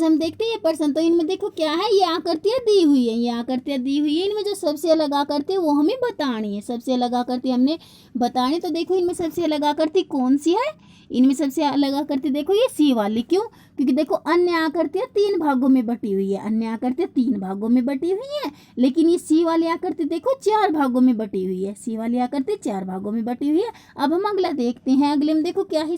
हम देखते हैं ये प्रश्न, तो इनमें देखो क्या है, ये आकृतियाँ दी हुई है, ये आकृतियाँ दी हुई है, इनमें जो सबसे अलग आकृति है वो हमें बतानी है, सबसे अलग आकृति हमने बतानी। तो देखो इनमें सबसे अलग आकृति कौन सी है, इनमें सबसे अलग आकृति देखो ये सी वाली। क्यों? क्योंकि देखो अन्य आकृतियाँ 3 भागों में बटी हुई है, अन्य आकृतियाँ 3 भागों में बटी हुई है, लेकिन ये सी वाली आकृति देखो 4 भागों में बटी हुई है, सी वाली आकृति 4 भागों में बटी हुई है। अब हम अगला देखते हैं, अगले में देखो क्या है,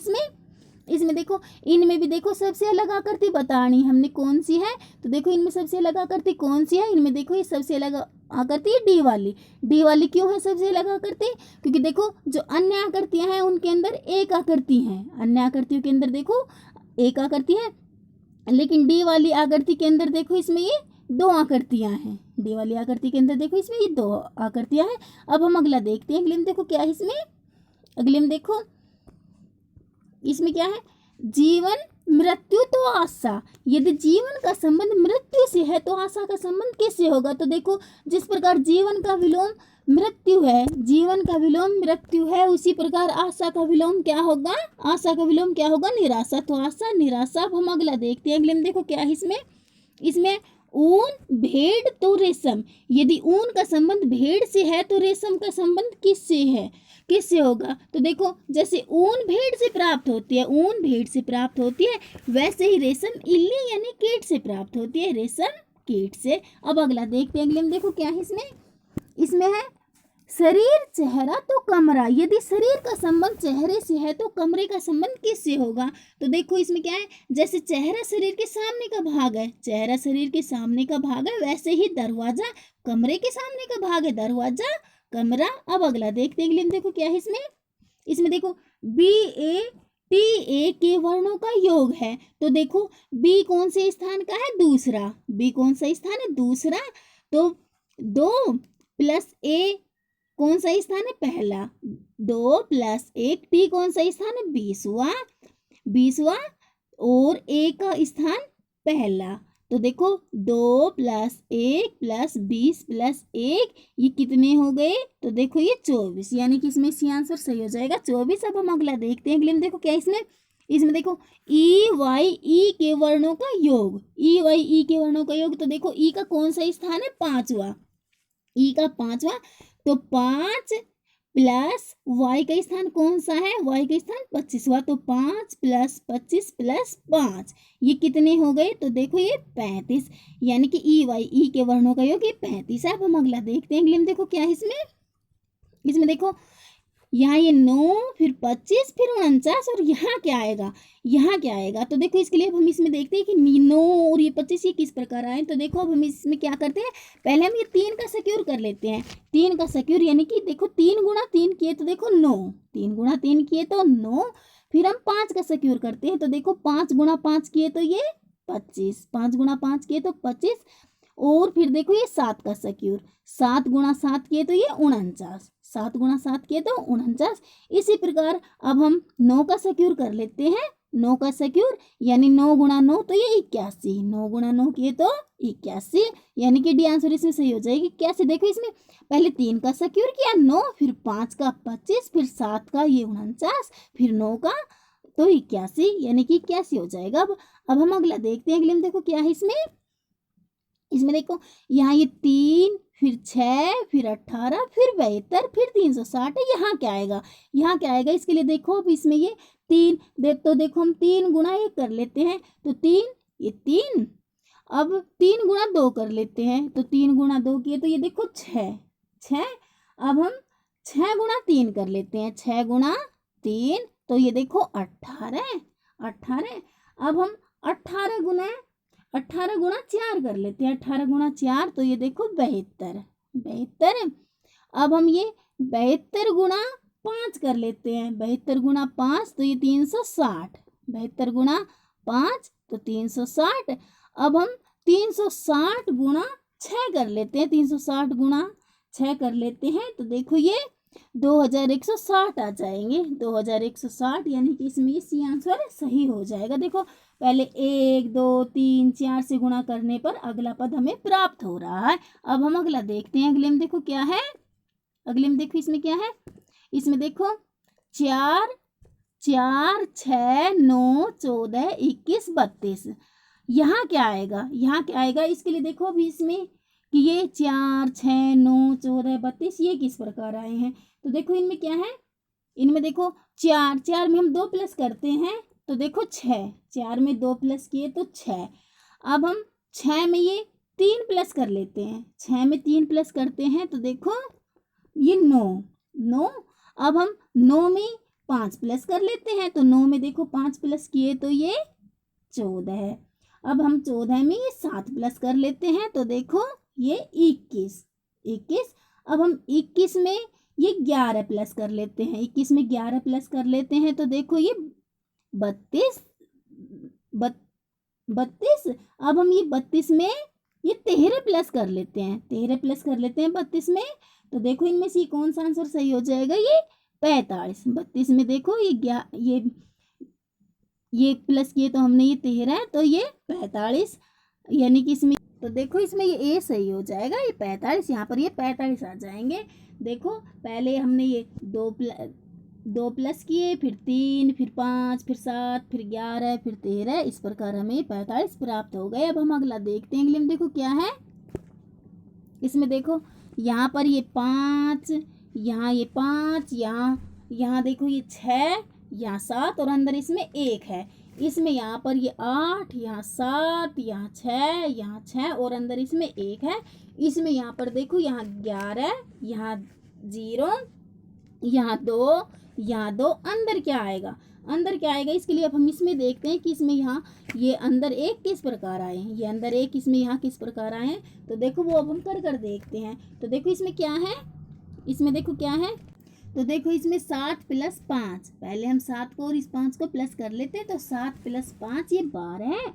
इसमें देखो इनमें भी देखो सबसे अलग आकृति बतानी हमने कौन सी है। तो देखो इनमें सबसे अलग आकृति कौन सी है, इनमें देखो ये सबसे अलग आकृति है डी वाली। डी वाली क्यों है सबसे अलग आकृति? क्योंकि देखो जो अन्य आकृतियां हैं उनके अंदर एक आकृति है, अन्य आकृतियों के अंदर देखो एक आकृति है, लेकिन डी वाली आकृति के अंदर देखो इसमें ये 2 आकृतियां हैं, डी वाली आकृति के अंदर देखो इसमें ये 2 आकृतियां हैं। अब हम अगला देखते हैं, अगले में देखो क्या है, इसमें अगले में देखो इसमें क्या है, जीवन मृत्यु तो आशा। यदि जीवन का संबंध मृत्यु से है तो आशा का संबंध किससे होगा? तो देखो जिस प्रकार जीवन का विलोम मृत्यु है, जीवन का विलोम मृत्यु है, उसी प्रकार आशा का विलोम क्या होगा, आशा का विलोम क्या होगा, निराशा। तो आशा निराशा। अब हम अगला देखते हैं, अगले में देखो क्या है, इसमें ऊन भेड़ तो रेशम। यदि ऊन का संबंध भेड़ से है तो रेशम का संबंध किससे होगा? तो देखो जैसे ऊन भेड़ से प्राप्त होती है, ऊन भेड़ से प्राप्त होती है, वैसे ही रेशम इल्ली यानी कीट से प्राप्त होती है, रेशम कीट से। अब अगला देखते हैं, अगले में देखो क्या है, इसमें है शरीर चेहरा तो कमरा। यदि शरीर का संबंध चेहरे से है तो कमरे का संबंध किससे होगा? तो देखो इसमें क्या है, जैसे चेहरा शरीर के सामने का भाग है, चेहरा शरीर के सामने का भाग है, वैसे ही दरवाजा कमरे के सामने का भाग है, दरवाजा कमरा। अब अगला देखते हैं, अगले में देखो क्या है, इसमें देखो बी ए टी ए के वर्णों का योग है। तो देखो बी कौन से स्थान का है, दूसरा, बी कौन सा स्थान है, दूसरा। तो 2 प्लस ए कौन सा स्थान है, पहला। 2 प्लस 1 टी कौन सा स्थान है, 20वां, और ए का स्थान पहला। तो देखो 2 प्लस 1 प्लस 20 प्लस 1 ये कितने हो गए? तो देखो ये 24, यानी कि इसमें सी आंसर सही हो जाएगा 24। अब हम अगला देखते हैं, अगले में देखो क्या है, इसमें देखो ई वाई ई के वर्णों का योग, ई वाई ई के वर्णों का योग। तो देखो ई का कौन सा स्थान है, 5वां, ई का 5वां। तो 5 प्लस वाई का स्थान कौन सा है, वाई का स्थान 25वां। तो 5 प्लस 25 प्लस 5 ये कितने हो गए? तो देखो ये 35, यानी कि ई वाई ई के वर्णों का योग ये 35 है। अब हम अगला देखते हैं, अगले में देखो क्या है, इसमें देखो यहाँ ये 9 फिर 25 फिर 49 और यहाँ क्या आएगा, तो देखो इसके लिए अब हम इसमें देखते हैं कि 9 और ये 25 ये किस प्रकार आए। तो देखो अब हम इसमें क्या करते हैं, पहले हम ये 3 का सिक्योर कर लेते हैं, 3 का सिक्योर यानी कि देखो 3 गुणा 3 किए तो देखो 9, 3 गुणा 3 किए तो 9, फिर हम 5 का सिक्योर करते हैं, तो देखो 5 गुणा 5 किए तो ये 25, 5 गुणा 5 किए तो 25, और फिर देखो ये 7 का सिक्योर, 7 गुणा 7 किए तो ये 49, 7 गुणा 7 किए तो 49। इसी प्रकार अब हम 9 का सिक्योर कर लेते हैं, 9 का सिक्योर यानी 9 गुणा 9 तो ये 81, 9 गुणा 9 किए तो 81, यानी कि डी आंसर इसमें सही हो जाएगी। कैसे? देखो इसमें पहले 3 का सिक्योर किया 9, फिर 5 का 25, फिर 7 का ये 49, फिर 9 का तो 81, यानी कि 81 हो जाएगा। अब हम अगला देखते हैं, अगले में देखो क्या है, इसमें देखो यहाँ ये 3 फिर 6 फिर 18 फिर 72 फिर 360 है, यहाँ क्या आएगा, इसके लिए देखो अब इसमें ये 3 तो देखो हम 3 गुणा 1 कर लेते हैं, तो 3 ये 3, अब 3 गुणा 2 कर लेते हैं, तो 3 गुणा 2 किए तो ये देखो 6, अब हम 6 गुणा 3 कर लेते हैं, 6 गुणा 3 तो ये देखो 18, अब हम 18 गुणा 4 कर लेते हैं, 18 गुणा 4 तो ये देखो 72, अब हम ये 72 गुणा 5 कर लेते हैं, 72 गुणा 5 तो ये 360, 72 गुणा 5 तो 360, अब हम 360 गुणा 6 कर लेते हैं, 360 गुणा 6 कर लेते हैं, तो देखो ये 2160 आ जाएंगे, 2160, यानी कि इसमें सी आंसर सही हो जाएगा। देखो पहले 1 2 3 4 से गुणा करने पर अगला पद हमें प्राप्त हो रहा है। अब हम अगला देखते हैं, अगले में देखो क्या है, अगले में देखो इसमें क्या है, इसमें देखो 4 4 6 9 14 21 32, यहाँ क्या आएगा, यहाँ क्या आएगा, इसके लिए देखो अभी इसमें कि ये 4, 6, 9, 14, 32 ये किस प्रकार आए हैं। तो देखो इनमें क्या है, इनमें देखो 4, 4 में हम 2 प्लस करते हैं तो देखो 6, 4 में 2 प्लस किए तो 6। अब हम 6 में ये 3 प्लस कर लेते हैं, 6 में 3 प्लस करते हैं तो देखो ये 9। अब हम 9 में 5 प्लस कर लेते हैं तो 9 में देखो 5 प्लस किए तो ये 14 है। अब हम 14 में ये 7 प्लस कर लेते हैं तो देखो ये 21। अब हम 21 में ये 11 प्लस कर लेते हैं, 21 में 11 प्लस कर लेते हैं तो देखो ये 32। अब हम ये 32 में ये 13 प्लस कर लेते हैं, 13 प्लस कर लेते हैं 32 में तो देखो इनमें से कौन सा आंसर सही हो जाएगा, ये 45। 32 में देखो ये प्लस किए तो हमने ये 13 तो ये 45, यानी कि इसमें तो देखो इसमें ये ए सही हो जाएगा, ये 45, यहाँ पर ये 45 आ जाएंगे। देखो पहले हमने ये 2 प्लस किए, फिर 3, फिर 5, फिर 7, फिर 11, फिर 13, इस प्रकार हमें 45 प्राप्त हो गए। अब हम अगला देखते हैं, अगले में देखो क्या है, इसमें देखो यहाँ पर ये 5, यहाँ ये 5, यहाँ देखो ये 6, यहाँ 7 और अंदर इसमें 1 है। इसमें यहाँ पर ये 8, यहाँ 7, यहाँ 6, यहाँ 6 और अंदर इसमें 1 है। इसमें यहाँ पर देखो यहाँ 11, यहाँ 0, यहाँ 2, यहाँ 2, अंदर क्या आएगा, अंदर क्या आएगा, इसके लिए अब हम इसमें देखते हैं कि इसमें यहाँ ये अंदर 1 किस प्रकार आए हैं, ये अंदर 1 इसमें यहाँ किस प्रकार आए हैं। तो देखो वो अब हम कर देखते हैं। तो देखो इसमें क्या है, इसमें देखो क्या है, तो देखो इसमें 7 प्लस 5, पहले हम 7 को और इस 5 को प्लस कर लेते हैं तो 7 प्लस 5 ये 12 है,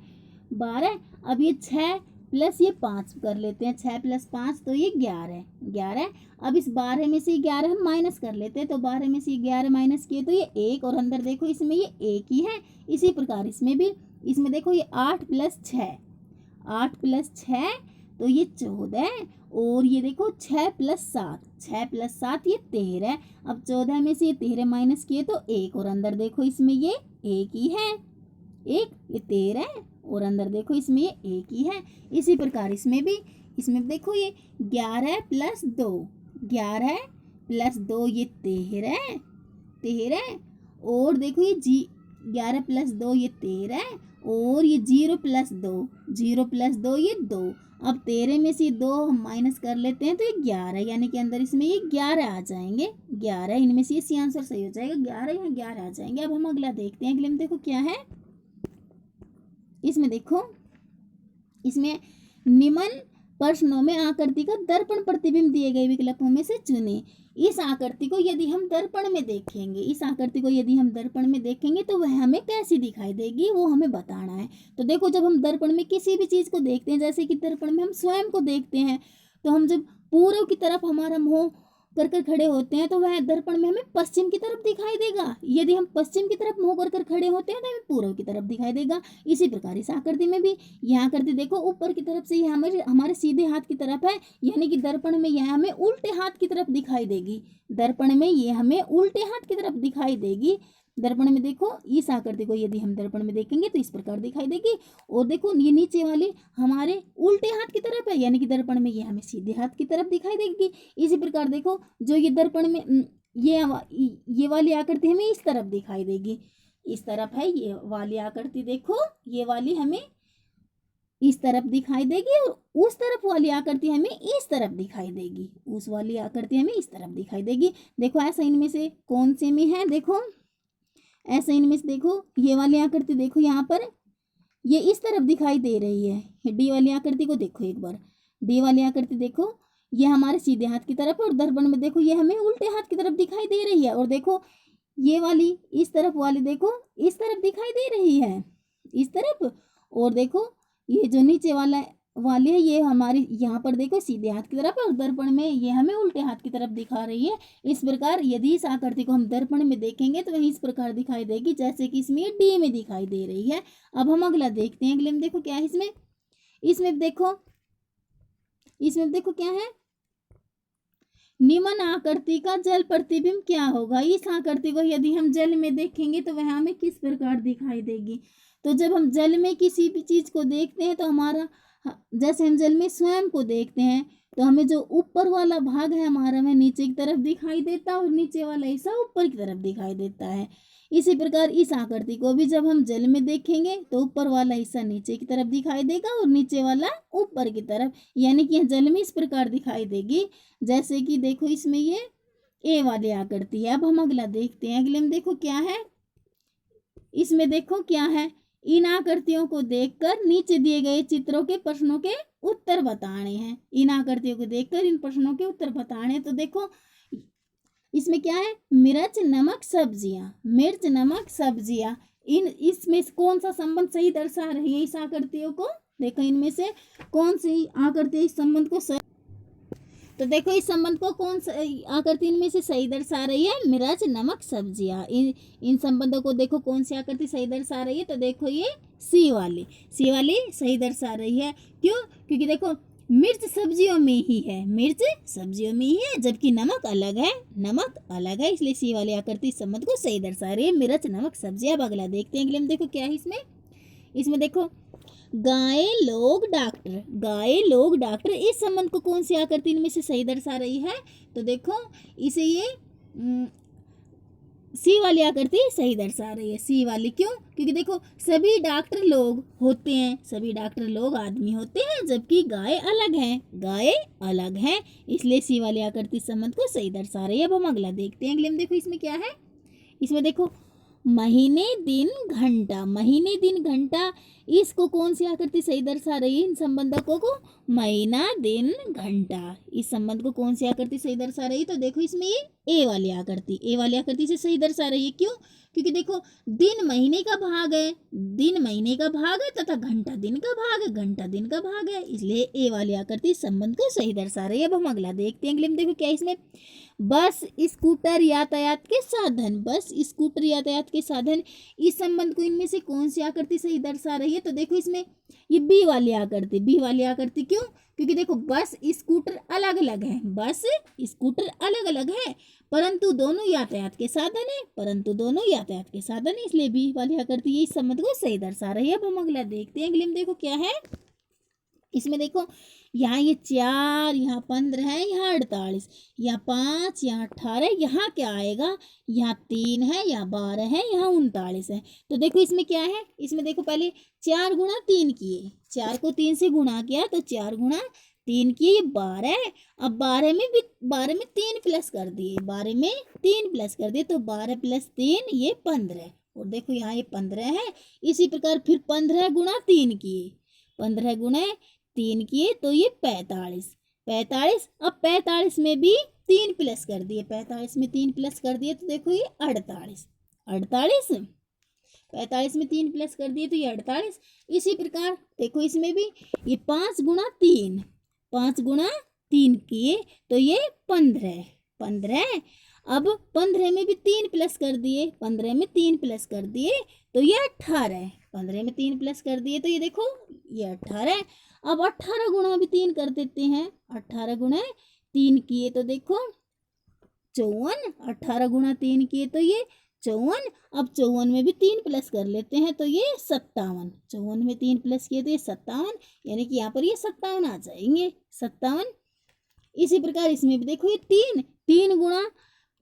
12। अब ये 6 प्लस ये 5 कर लेते हैं, 6 प्लस 5 तो ये 11। अब इस 12 में से 11 हम माइनस कर लेते हैं तो 12 में से 11 माइनस किए तो ये 1 और अंदर देखो इसमें ये 1 ही है। इसी प्रकार इसमें भी, इसमें देखो ये 8 प्लस 6, 8 प्लस 6 तो ये 14 और ये देखो 6 प्लस 7, 6 प्लस 7 ये 13। अब 14 में से ये 13 माइनस किए तो 1 और अंदर देखो इसमें ये 1 ही है, 1 ये 13 और अंदर देखो इसमें ये 1 ही है। इसी प्रकार इसमें भी, इसमें देखो ये 11 प्लस 2, 11 प्लस 2 ये 13 और देखो ये 11 प्लस 2 ये 13 और ये 0 प्लस 2, 0 प्लस 2 ये 2। अब 13 में से 2 हम माइनस कर लेते हैं तो ये 11, यानी कि अंदर इसमें ये 11 आ जाएंगे, 11 इनमें से सी आंसर सही हो जाएगा, 11 यहाँ 11 आ जाएंगे। अब हम अगला देखते हैं, अगले में देखो क्या है, इसमें देखो इसमें निम्न प्रश्नों में आकृति का दर्पण प्रतिबिंब दिए गए विकल्पों में से चुने। इस आकृति को यदि हम दर्पण में देखेंगे, इस आकृति को यदि हम दर्पण में देखेंगे तो वह हमें कैसी दिखाई देगी वो हमें बताना है। तो देखो जब हम दर्पण में किसी भी चीज़ को देखते हैं, जैसे कि दर्पण में हम स्वयं को देखते हैं, तो हम जब पूर्व की तरफ हमारा मुँह कर खड़े होते हैं तो वह दर्पण में हमें पश्चिम की तरफ दिखाई देगा। यदि हम पश्चिम की तरफ मुंह कर खड़े होते हैं तो हमें पूर्व की तरफ दिखाई देगा। इसी प्रकार इस आकृति में भी, यह आकृति देखो ऊपर की तरफ से यह हमारे सीधे हाथ की तरफ है, यानी कि दर्पण में यह हमें उल्टे हाथ की तरफ दिखाई देगी, दर्पण में ये हमें उल्टे हाथ की तरफ दिखाई देगी। दर्पण में देखो इस आकृति को यदि हम दर्पण में देखेंगे तो इस प्रकार दिखाई देगी। और देखो ये नीचे वाली हमारे उल्टे हाथ की तरफ है, यानी कि दर्पण में ये हमें सीधे हाथ की तरफ दिखाई देगी। इसी प्रकार देखो जो ये दर्पण में ये वाली आकृति हमें इस तरफ दिखाई देगी, इस तरफ है ये वाली आकृति, देखो ये वाली हमें इस तरफ दिखाई देगी और उस तरफ वाली आकृति हमें इस तरफ दिखाई देगी, उस वाली आकृति हमें इस तरफ दिखाई देगी। देखो ऐसा इनमें से कौन से में है, देखो ऐसा इनमें से देखो ये वाली आकृति देखो यहाँ पर ये इस तरफ दिखाई दे रही है। डी वाली आकृति को देखो एक बार, डी वाली आकृति देखो ये हमारे सीधे हाथ की तरफ है और दर्पण में देखो ये हमें उल्टे हाथ की तरफ दिखाई दे रही है। और देखो ये वाली इस तरफ वाली देखो इस तरफ दिखाई दे रही है, इस तरफ। और देखो ये जो नीचे वाली है ये हमारी यहाँ पर देखो सीधे हाथ की तरफ है और दर्पण में ये हमें उल्टे हाथ की तरफ दिखा रही है। इस प्रकार यदि इस आकृति को हम दर्पण में देखेंगे तो वह इस प्रकार दिखाई देगी जैसे कि इसमें डी में दिखाई दे रही है। अब हम अगला देखते हैं, अगले में देखो क्या है, इसमें देखो क्या है, निम्न आकृति का जल प्रतिबिंब क्या होगा। इस आकृति को यदि हम जल में देखेंगे तो वह हमें किस प्रकार दिखाई देगी। तो जब हम जल में किसी भी चीज़ को देखते हैं तो हमारा जैसे हम जल में स्वयं को देखते हैं तो हमें जो ऊपर वाला भाग है हमारा हमें नीचे की तरफ दिखाई देता है और नीचे वाला हिस्सा ऊपर की तरफ दिखाई देता है। इसी प्रकार इस आकृति को भी जब हम जल में देखेंगे तो ऊपर वाला हिस्सा नीचे की तरफ दिखाई देगा और नीचे वाला ऊपर की तरफ, यानी कि जल में इस प्रकार दिखाई देगी। जैसे कि देखो इसमें ये ए वाली आकृति है। अब हम अगला देखते हैं। अगले में देखो क्या है, इसमें देखो क्या है, इन आकृतियों को देखकर नीचे दिए गए चित्रों के प्रश्नों के उत्तर बताने हैं। इन आकृतियों को देखकर इन प्रश्नों के उत्तर बताने हैं। तो देखो इसमें क्या है, मिर्च नमक सब्जियां, मिर्च नमक सब्जियां, इसमें कौन सा संबंध सही दर्शा रही है इस आकृतियों को, देखो इनमें से कौन सी आकृति इस संबंध को सही, तो देखो इस संबंध को कौन सा आकृति इनमें से सही दर्शा रही है, मिर्च नमक सब्जियां। इन संबंधों को देखो कौन सी आकृति सही दर्शा रही है, तो देखो ये सी वाली सही दर्शा रही है। क्यों? क्योंकि देखो मिर्च सब्जियों में ही है, मिर्च सब्जियों में ही है, जबकि नमक अलग है, इसलिए सी वाली आकृति इस संबंध को सही दर्शा रही है, मिर्च नमक सब्जियां। अब अगला देखते हैं। अगले में देखो क्या है, इसमें देखो गाय लोग डॉक्टर, इस संबंध को कौन सी आकृति इनमें से सही दर्शा रही है, तो देखो इसे ये सी वाली आकृति सही दर्शा रही है, सी वाली। क्यों? क्योंकि देखो सभी डॉक्टर लोग होते हैं, सभी डॉक्टर लोग आदमी होते हैं, जबकि गाय अलग है, इसलिए सी वाली आकृति संबंध को सही दर्शा रही है। अब हम अगला देखते हैं। अगले में देखो इसमें क्या है, इसमें देखो महीने दिन घंटा, इसको कौन सी आकृति सही दर्शा रही है, इन संबंधकों को महीना दिन घंटा, इस संबंध को कौन सी आकृति सही दर्शा रही है, तो देखो इसमें ये ए वाली आकृति से सही दर्शा रही है। क्यों? क्योंकि देखो दिन महीने का भाग है तथा घंटा दिन का भाग है, इसलिए ए वाली आकृति संबंध को सही दर्शा रही है। अब हम अगला देखते हैं। अगले में देखो क्या है, इसमें बस स्कूटर यातायात के साधन, इस संबंध को इनमें से कौन सी आकृति सही दर्शा रही है, तो देखो इसमें ये बी वाली आकृति। क्यों? क्योंकि देखो बस स्कूटर अलग अलग है, परंतु दोनों यातायात के साधन है, इसलिए बी वाली आकृति ये इस संबंध को सही दर्शा रही है। अब हम अगला देखते हैं। अगले में देखो क्या है, इसमें देखो यहाँ ये 4, यहाँ 15 है, यहाँ 48, यहाँ 5, यहाँ 18, यहाँ क्या आएगा, यहाँ 3 है, यहाँ 12 है, यहाँ 39 है। तो देखो इसमें क्या है, इसमें देखो पहले 4 गुणा 3 किए, 4 को 3 से गुणा किया तो 4 गुणा 3 किए, ये 12 है। अब 12 में 3 प्लस कर दिए, तो 12 प्लस 3 ये 15, और देखो यहाँ ये 15 है। इसी प्रकार फिर 15 गुणा 3 किए, 15 गुणा 3 किए तो ये 45। अब 45 में भी 3 प्लस कर दिए, तो देखो ये 48। 45 में 3 प्लस कर दिए तो ये 48। इसी प्रकार देखो इसमें भी ये 5 गुणा 3 किए तो ये 15। अब 15 में भी 3 प्लस कर दिए, तो ये 18। 15 में 3 प्लस कर दिए तो ये देखो ये 18। अब 18 गुणा भी 3 कर देते हैं, 18 गुणा 3 किए तो देखो 54। 18 गुणा 3 किए तो ये 54। अब 54 में भी 3 प्लस कर लेते हैं तो ये 57। 54 में 3 प्लस किए तो ये 57, यानी कि यहाँ पर ये 57 आ जाएंगे, 57। इसी प्रकार इसमें भी देखो ये 3 गुणा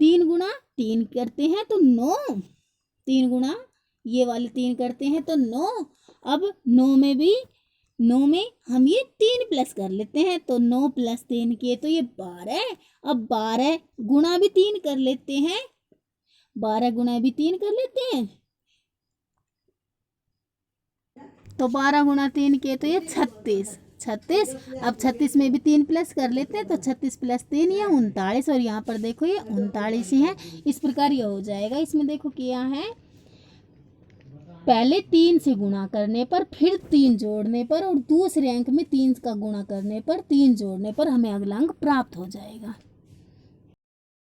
3 करते हैं तो 9, 3 गुणा ये वाले 3 करते हैं तो 9। अब 9 में हम ये 3 प्लस कर लेते हैं तो 9 प्लस 3 किए तो ये 12। अब 12 गुणा भी 3 कर लेते हैं, तो 12 गुणा 3 किए तो ये 36। अब 36 में भी 3 प्लस कर लेते हैं तो 36 प्लस 3 ये 39, और यहाँ पर देखो ये 39 ही है। इस प्रकार ये हो जाएगा। इसमें देखो क्या है, पहले 3 से गुणा करने पर, फिर 3 जोड़ने पर, और दूसरे अंक में 3 का गुणा करने पर, 3 जोड़ने पर हमें अगला अंक प्राप्त हो जाएगा।